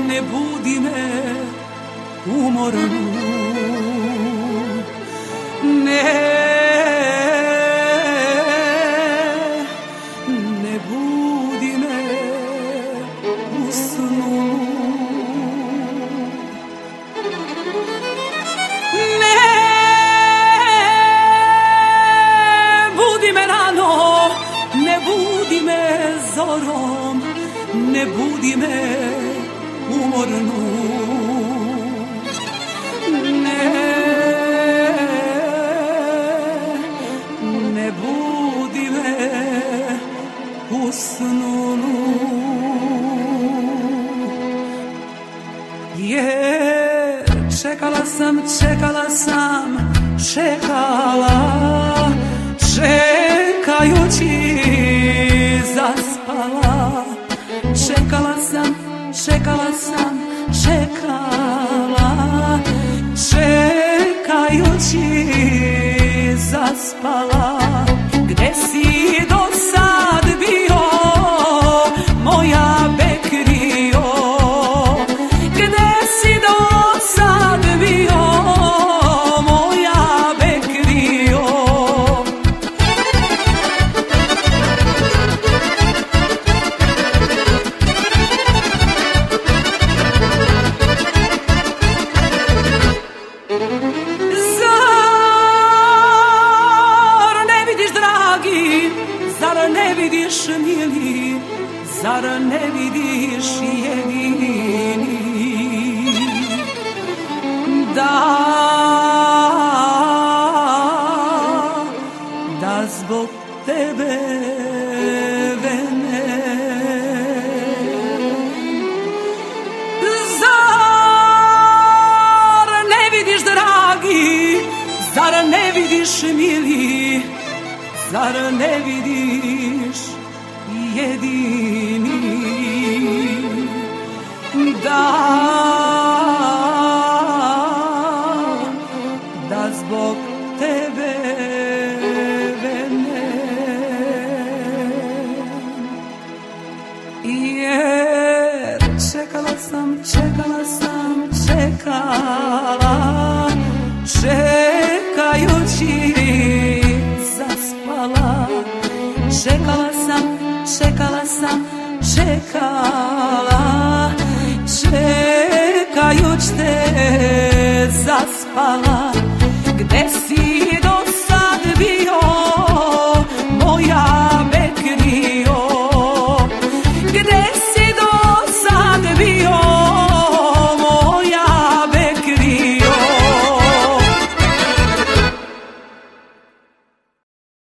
Ne budi me umornu, ne budi me u snu. Ne budi me rano, ne budi me zorom, ne budi me umornu, ne budi me u snu. Jer čekala sam, čekajući zaspala. Čekala sam, čekajući zaspala. Gde si do sad bio, moja Bekrio? Gde si do sad bio, moja Bekrio? Zar ne vidiš, mili, zar ne vidiš jedini da zbog tebe vene? Zar ne vidiš, dragi, zar ne vidiš, mili, zar ne vidiš jedini da zbog tebe vene? Jer čekala sam, čekajući zaspala. Čekala sam, čekajuć te zaspala. Gde si